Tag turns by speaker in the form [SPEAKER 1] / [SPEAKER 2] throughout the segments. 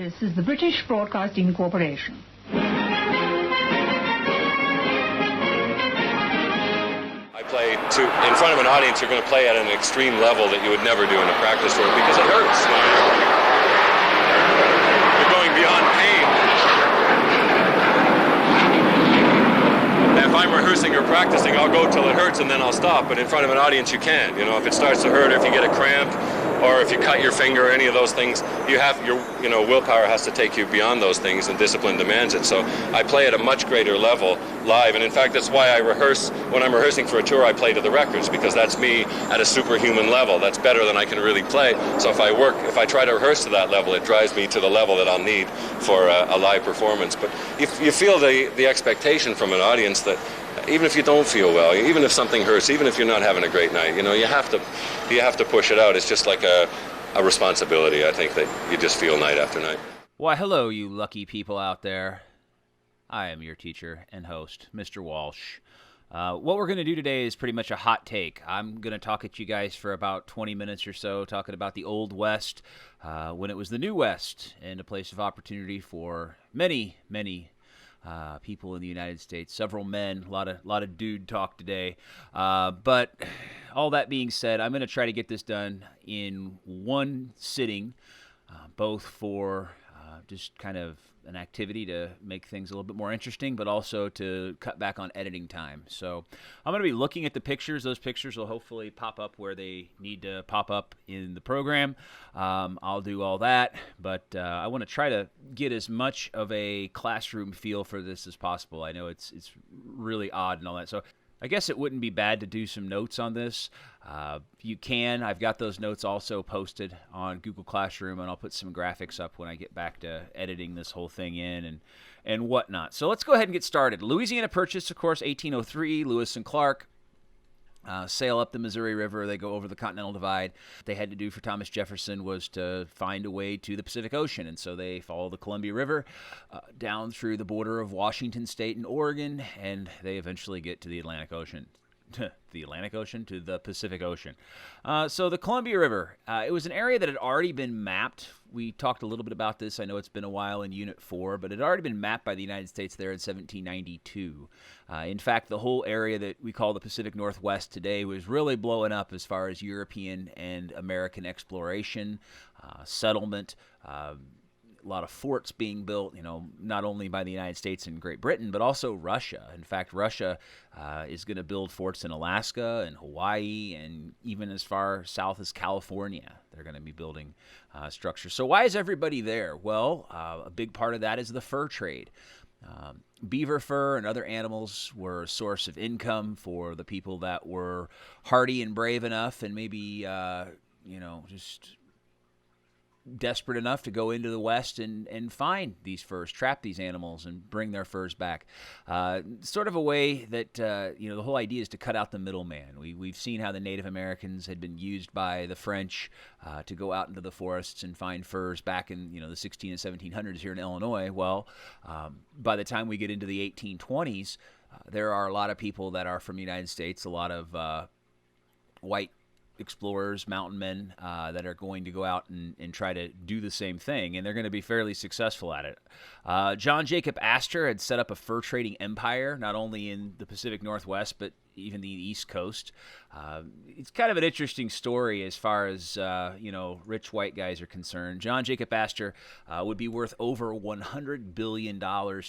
[SPEAKER 1] This is the British Broadcasting Corporation.
[SPEAKER 2] I play in front of an audience. You're going to play at an extreme level that you would never do in a practice room because it hurts. You're going beyond pain. And if I'm rehearsing or practicing, I'll go till it hurts and then I'll stop. But in front of an audience, you can't. You know, if it starts to hurt, or if you get a cramp, or if you cut your finger, or any of those things, you have willpower has to take you beyond those things, and discipline demands it. So I play at a much greater level live, and in fact, that's why I rehearse. When I'm rehearsing for a tour, I play to the records, because that's me at a superhuman level. That's better than I can really play. So if I try to rehearse to that level, it drives me to the level that I'll need for a live performance. But if you feel the expectation from an audience that even if you don't feel well, even if something hurts, even if you're not having a great night, you have to push it out. It's just like a responsibility, I think, that you just feel night after night.
[SPEAKER 3] Why, hello, you lucky people out there. I am your teacher and host, Mr. Walsh. What we're going to do today is pretty much a hot take. I'm going to talk at you guys for about 20 minutes or so, talking about the Old West, when it was the New West, and a place of opportunity for many, many people in the United States, several men, a lot of dude talk today. But all that being said, I'm going to try to get this done in one sitting, both for just kind of an activity to make things a little bit more interesting, but also to cut back on editing time. So I'm going to be looking at the pictures. Those pictures will hopefully pop up where they need to pop up in the program. I'll do all that, but I want to try to get as much of a classroom feel for this as possible. I know it's really odd and all that. So I guess it wouldn't be bad to do some notes on this. You can. I've got those notes also posted on Google Classroom, and I'll put some graphics up when I get back to editing this whole thing in and whatnot. So let's go ahead and get started. Louisiana Purchase, of course, 1803, Lewis and Clark. Sail up the Missouri River. They go over the Continental Divide. What they had to do for Thomas Jefferson was to find a way to the Pacific Ocean, and so they follow the Columbia River down through the border of Washington State and Oregon, and they eventually get to the Atlantic Ocean. The Atlantic Ocean to the Pacific Ocean. So the Columbia River, it was an area that had already been mapped. We talked a little bit about this. I know it's been a while in Unit 4, but it had already been mapped by the United States there in 1792. In fact, the whole area that we call the Pacific Northwest today was really blowing up as far as European and American exploration, settlement, a lot of forts being built, not only by the United States and Great Britain, but also Russia. In fact, Russia is going to build forts in Alaska and Hawaii and even as far south as California. They're going to be building structures. So why is everybody there? Well, a big part of that is the fur trade. Beaver fur and other animals were a source of income for the people that were hardy and brave enough and maybe, just desperate enough to go into the West and find these furs, trap these animals, and bring their furs back. Sort of a way that, the whole idea is to cut out the middleman. We've seen how the Native Americans had been used by the French to go out into the forests and find furs back in, the 16 and 1700s here in Illinois. Well, by the time we get into the 1820s, there are a lot of people that are from the United States, a lot of white explorers, mountain men that are going to go out and try to do the same thing, and they're going to be fairly successful at it. John Jacob Astor had set up a fur trading empire, not only in the Pacific Northwest, but even the East Coast. It's kind of an interesting story as far as, rich white guys are concerned. John Jacob Astor would be worth over $100 billion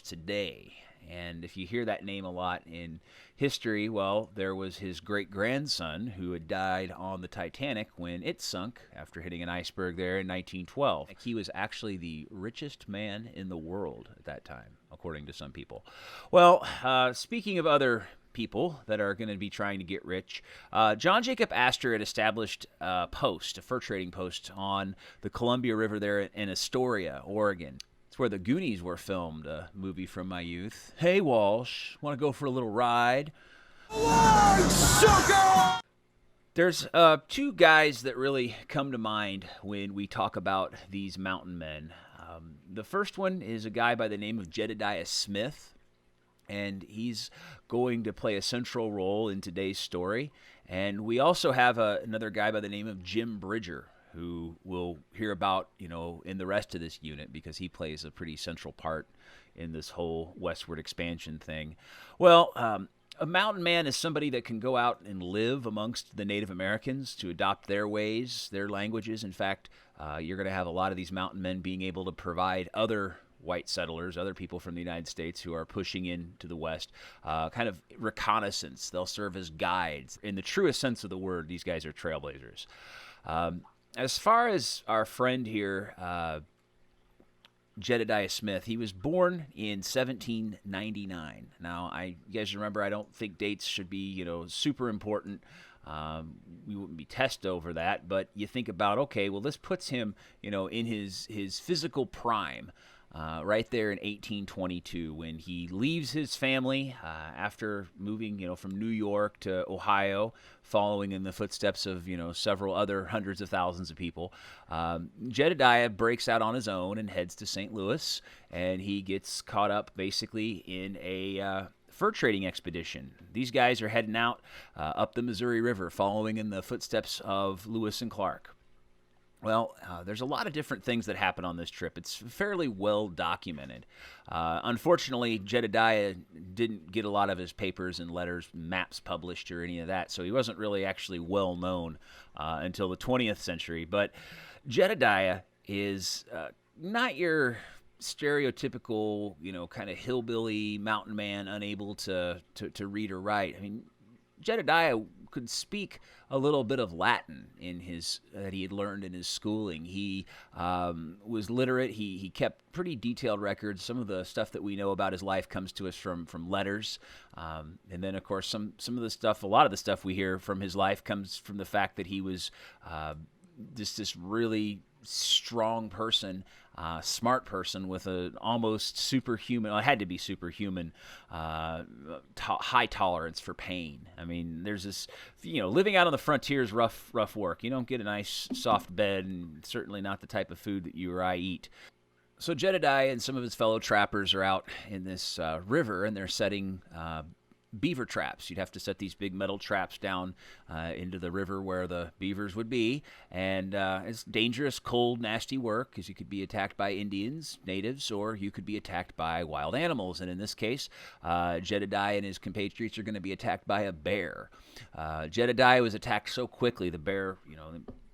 [SPEAKER 3] today. And if you hear that name a lot in history, well, there was his great-grandson who had died on the Titanic when it sunk after hitting an iceberg there in 1912. He was actually the richest man in the world at that time, according to some people. Well, speaking of other people that are going to be trying to get rich, John Jacob Astor had established a fur trading post on the Columbia River there in Astoria, Oregon. It's where the Goonies were filmed, a movie from my youth. Hey, Walsh, want to go for a little ride? Sugar! There's two guys that really come to mind when we talk about these mountain men. The first one is a guy by the name of Jedediah Smith, and he's going to play a central role in today's story. And we also have another guy by the name of Jim Bridger, who we'll hear about, in the rest of this unit because he plays a pretty central part in this whole westward expansion thing. Well, a mountain man is somebody that can go out and live amongst the Native Americans to adopt their ways, their languages. In fact, you're going to have a lot of these mountain men being able to provide other white settlers, other people from the United States who are pushing into the West, kind of reconnaissance. They'll serve as guides. In the truest sense of the word, these guys are trailblazers. As far as our friend here, Jedediah Smith, he was born in 1799. Now, you guys remember, I don't think dates should be, super important. We wouldn't be tested over that, but you think about, okay, well, this puts him, in his physical prime. Right there in 1822, when he leaves his family after moving, from New York to Ohio, following in the footsteps of, several other hundreds of thousands of people. Jedediah breaks out on his own and heads to St. Louis, and he gets caught up basically in a fur trading expedition. These guys are heading out up the Missouri River, following in the footsteps of Lewis and Clark. Well, there's a lot of different things that happen on this trip. It's fairly well documented. Unfortunately, Jedediah didn't get a lot of his papers and letters, maps published or any of that, so he wasn't really actually well known until the 20th century. But Jedediah is not your stereotypical, kind of hillbilly mountain man unable to read or write. I mean, Jedediah could speak a little bit of Latin that he had learned in his schooling. He was literate. He kept pretty detailed records. Some of the stuff that we know about his life comes to us from letters, and then of course some of the stuff, a lot of the stuff we hear from his life comes from the fact that he was just this really strong person, smart person with an almost superhuman, well, it had to be superhuman, high tolerance for pain. I mean, there's this, living out on the frontier is rough work. You don't get a nice soft bed, and certainly not the type of food that you or I eat. So Jedediah and some of his fellow trappers are out in this river, and they're setting beaver traps. You'd have to set these big metal traps down into the river where the beavers would be, and it's dangerous, cold, nasty work because you could be attacked by Indians, natives, or you could be attacked by wild animals. And in this case, Jedediah and his compatriots are going to be attacked by a bear. Jedediah was attacked so quickly, the bear,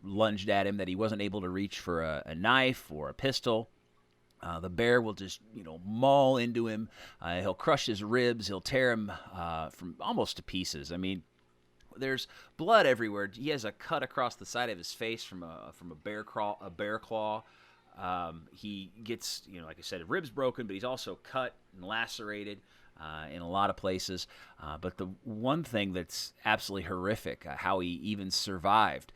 [SPEAKER 3] lunged at him, that he wasn't able to reach for a knife or a pistol. The bear will just, maul into him. He'll crush his ribs. He'll tear him from almost to pieces. I mean, there's blood everywhere. He has a cut across the side of his face from a bear claw. He gets, like I said, ribs broken, but he's also cut and lacerated in a lot of places. But the one thing that's absolutely horrific, how he even survived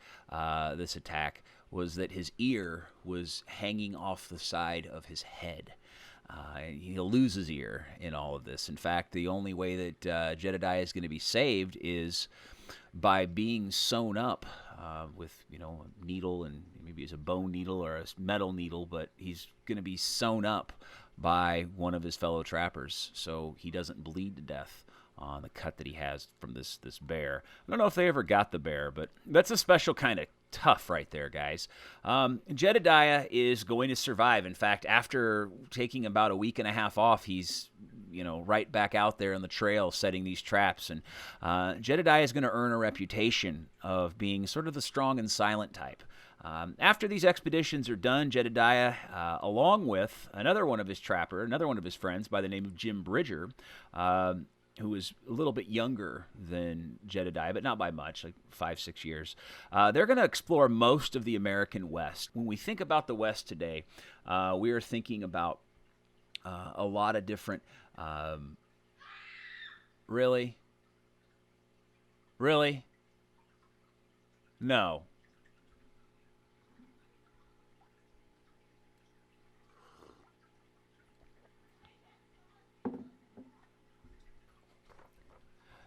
[SPEAKER 3] this attack, was that his ear was hanging off the side of his head. He'll lose his ear in all of this. In fact, the only way that Jedediah is going to be saved is by being sewn up with, a needle, and maybe it's a bone needle or a metal needle, but he's going to be sewn up by one of his fellow trappers so he doesn't bleed to death on the cut that he has from this bear. I don't know if they ever got the bear, but that's a special kind of tough right there, guys. Jedediah is going to survive. In fact, after taking about a week and a half off, he's right back out there on the trail setting these traps. And Jedediah is going to earn a reputation of being sort of the strong and silent type. After these expeditions are done, Jedediah, along with another one of his friends by the name of Jim Bridger, who was a little bit younger than Jedediah, but not by much, like 5-6 years. They're going to explore most of the American West. When we think about the West today, we are thinking about a lot of different... Really? No.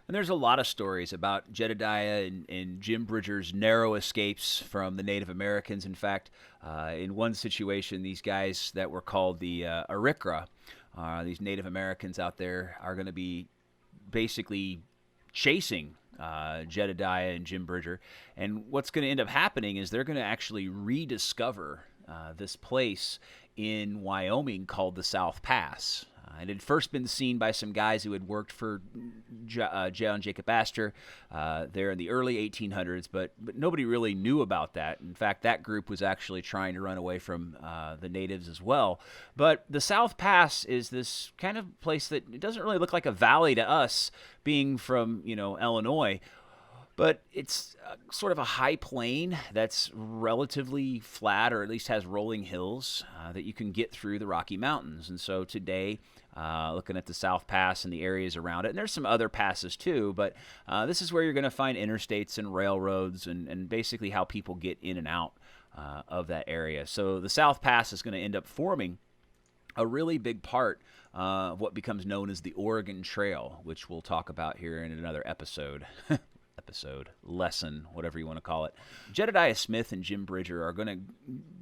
[SPEAKER 3] And there's a lot of stories about Jedediah and Jim Bridger's narrow escapes from the Native Americans. In fact, in one situation, these guys that were called the Arikra, these Native Americans out there, are going to be basically chasing Jedediah and Jim Bridger. And what's going to end up happening is they're going to actually rediscover this place in Wyoming called the South Pass. It had first been seen by some guys who had worked for John Jacob Astor there in the early 1800s, but nobody really knew about that. In fact, that group was actually trying to run away from the natives as well. But the South Pass is this kind of place that it doesn't really look like a valley to us, being from Illinois. But it's sort of a high plain that's relatively flat, or at least has rolling hills that you can get through the Rocky Mountains. And so today, looking at the South Pass and the areas around it, and there's some other passes too, but this is where you're going to find interstates and railroads and basically how people get in and out of that area. So the South Pass is going to end up forming a really big part of what becomes known as the Oregon Trail, which we'll talk about here in another episode. Lesson, whatever you want to call it. Jedediah Smith and Jim Bridger are going to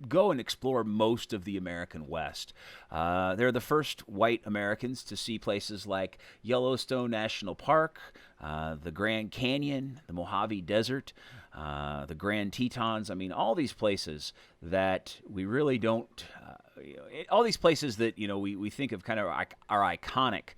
[SPEAKER 3] go and explore most of the American West. They're the first white Americans to see places like Yellowstone National Park, the Grand Canyon, the Mojave Desert, the Grand Tetons. I mean, all these places that we really don't, all these places that, we think of kind of are iconic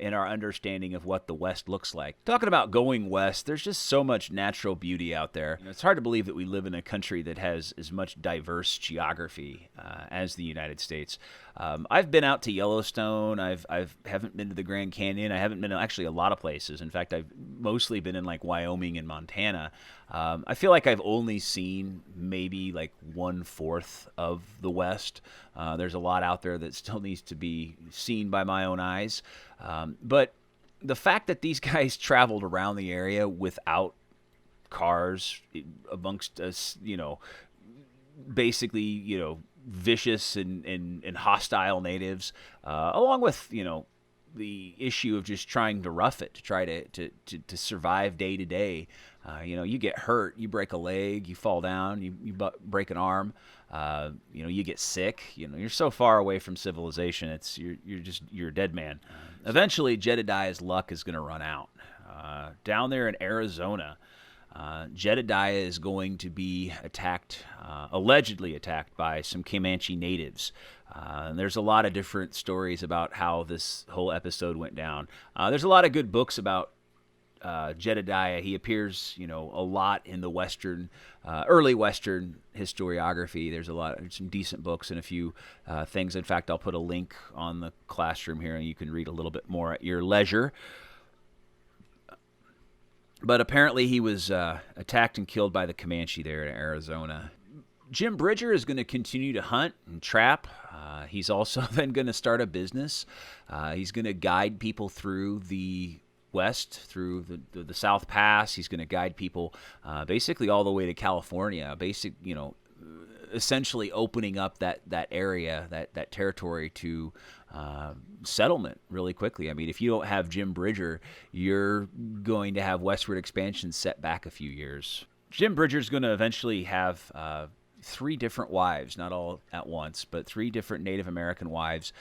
[SPEAKER 3] in our understanding of what the West looks like. Talking about going west, there's just so much natural beauty out there. It's hard to believe that we live in a country that has as much diverse geography as the United States. I've been out to Yellowstone. I haven't been to the Grand Canyon. I haven't been to actually a lot of places. In fact, I've mostly been in like Wyoming and Montana. I feel like I've only seen maybe like 1/4 of the West. There's a lot out there that still needs to be seen by my own eyes. But the fact that these guys traveled around the area without cars amongst us, basically, vicious and hostile natives, along with, the issue of just trying to rough it, to try to survive day to day. You get hurt, you break a leg, you fall down, you break an arm, you get sick. You're so far away from civilization. You're a dead man. Eventually, Jedediah's luck is going to run out. Down there in Arizona, Jedediah is going to be allegedly attacked by some Comanche natives. There's a lot of different stories about how this whole episode went down. There's a lot of good books about Jedediah. He appears, a lot in the early Western historiography. There's some decent books and a few things. In fact, I'll put a link on the classroom here, and you can read a little bit more at your leisure. But apparently he was attacked and killed by the Comanche there in Arizona. Jim Bridger is going to continue to hunt and trap. He's also then going to start a business. He's going to guide people through the West, through the South Pass. He's going to guide people basically all the way to California, essentially opening up that area, that territory to settlement really quickly. I mean, if you don't have Jim Bridger, you're going to have westward expansion set back a few years. Jim Bridger's going to eventually have 3 different wives, not all at once, but 3 different Native American wives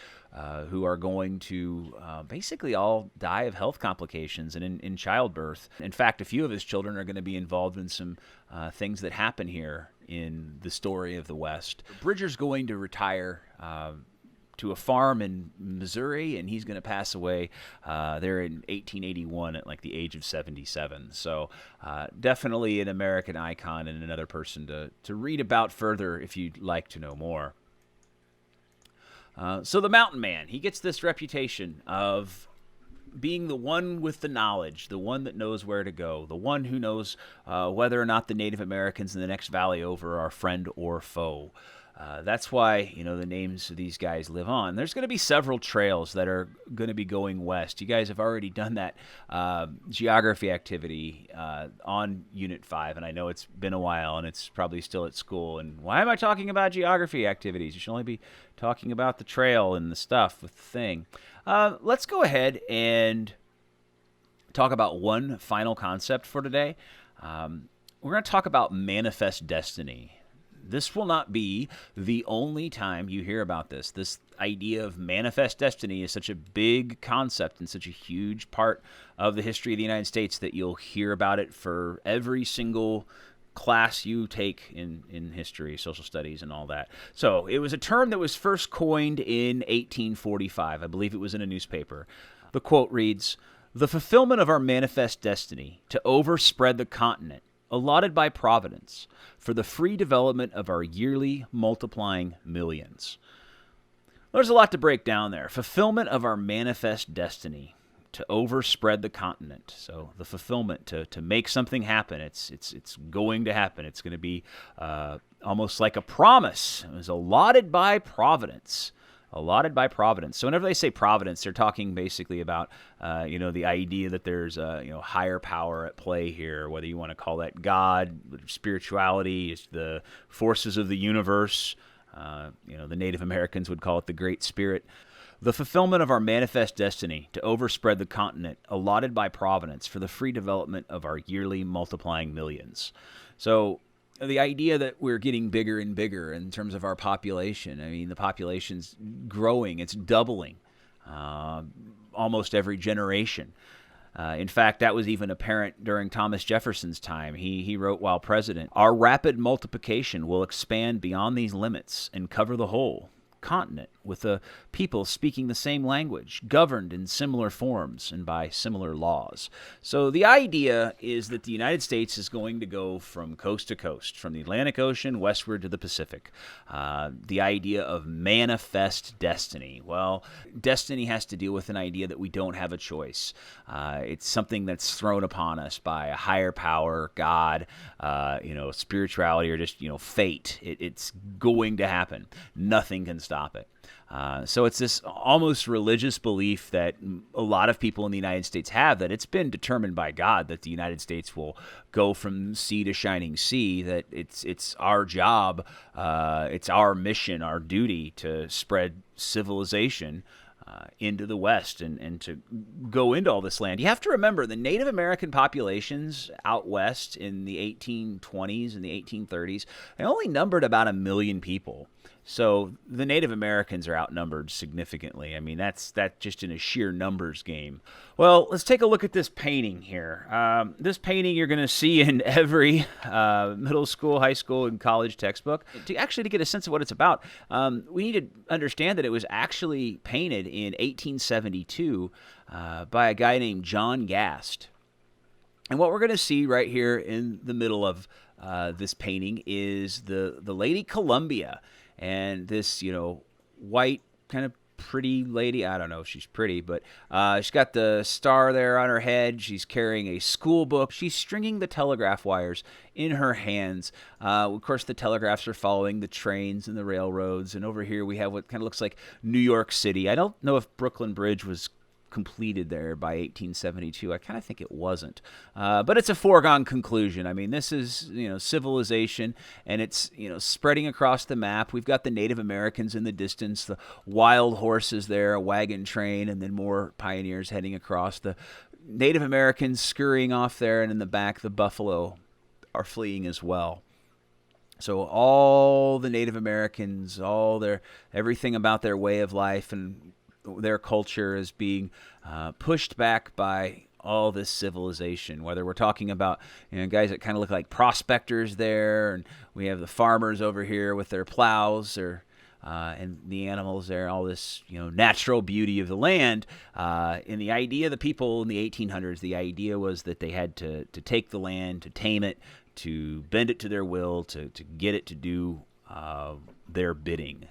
[SPEAKER 3] who are going to basically all die of health complications and in childbirth. In fact, a few of his children are going to be involved in some things that happen here in the story of the West. Bridger's going to retire to a farm in Missouri, and he's going to pass away there in 1881 at like the age of 77. So definitely an American icon and another person to read about further if you'd like to know more. So the Mountain Man, he gets this reputation of being the one with the knowledge, the one that knows where to go, the one who knows whether or not the Native Americans in the next valley over are friend or foe. That's why, the names of these guys live on. There's going to be several trails that are going to be going west. You guys have already done that geography activity on Unit 5, and I know it's been a while, and it's probably still at school. And why am I talking about geography activities? You should only be talking about the trail and the stuff with the thing. Let's go ahead and talk about one final concept for today. We're going to talk about manifest destiny. This will not be the only time you hear about this. This idea of manifest destiny is such a big concept and such a huge part of the history of the United States that you'll hear about it for every single class you take in history, social studies, and all that. So it was a term that was first coined in 1845. I believe it was in a newspaper. The quote reads, "The fulfillment of our manifest destiny to overspread the continent allotted by Providence for the free development of our yearly multiplying millions." There's a lot to break down there. Fulfillment of our manifest destiny to overspread the continent. So the fulfillment to make something happen. It's going to happen. It's going to be almost like a promise. It was allotted by Providence. Allotted by Providence. So whenever they say Providence, they're talking basically about the idea that there's a higher power at play here. Whether you want to call that God, spirituality, the forces of the universe. The Native Americans would call it the Great Spirit. The fulfillment of our manifest destiny to overspread the continent allotted by Providence for the free development of our yearly multiplying millions. So the idea that we're getting bigger and bigger in terms of our population. I mean, the population's growing. It's doubling almost every generation. In fact, that was even apparent during Thomas Jefferson's time. He wrote while president, "Our rapid multiplication will expand beyond these limits and cover the whole continent with a people speaking the same language, governed in similar forms and by similar laws." So the idea is that the United States is going to go from coast to coast, from the Atlantic Ocean westward to the Pacific. The idea of manifest destiny. Well, destiny has to deal with an idea that we don't have a choice. It's something that's thrown upon us by a higher power, God, spirituality, or just, fate. It's going to happen. Nothing can stop it. So it's this almost religious belief that a lot of people in the United States have, that it's been determined by God that the United States will go from sea to shining sea, that it's our job, it's our mission, our duty to spread civilization into the West and to go into all this land. You have to remember the Native American populations out west in the 1820s and the 1830s, they only numbered about 1 million people. So the Native Americans are outnumbered significantly. I mean, that's just in a sheer numbers game. Well, let's take a look at this painting here. This painting you're going to see in every middle school, high school, and college textbook. To get a sense of what it's about, we need to understand that it was actually painted in 1872 by a guy named John Gast. And what we're going to see right here in the middle of this painting is the Lady Columbia. And this, white kind of pretty lady, I don't know if she's pretty, but she's got the star there on her head. She's carrying a school book. She's stringing the telegraph wires in her hands. Of course, the telegraphs are following the trains and the railroads. And over here we have what kind of looks like New York City. I don't know if Brooklyn Bridge was completed there by 1872. I kind of think it wasn't. But it's a foregone conclusion. I mean, this is, civilization, and it's, spreading across the map. We've got the Native Americans in the distance, the wild horses there, a wagon train, and then more pioneers heading across. The Native Americans scurrying off there, and in the back, the buffalo are fleeing as well. So all the Native Americans, everything about their way of life and their culture is being pushed back by all this civilization, whether we're talking about guys that kind of look like prospectors there, and we have the farmers over here with their plows, and the animals there, all this natural beauty of the land. And the idea, the people in the 1800s, the idea was that they had to take the land, to tame it, to bend it to their will, to get it to do their bidding.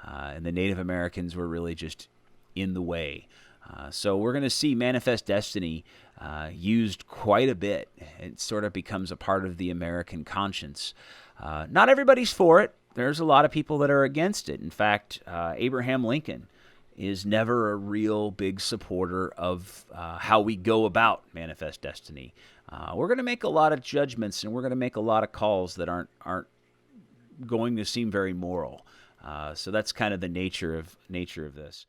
[SPEAKER 3] And the Native Americans were really just in the way. So we're going to see manifest destiny used quite a bit. It sort of becomes a part of the American conscience. Not everybody's for it. There's a lot of people that are against it. In fact, Abraham Lincoln is never a real big supporter of how we go about manifest destiny. We're going to make a lot of judgments, and we're going to make a lot of calls that aren't going to seem very moral. So that's kind of the nature of this.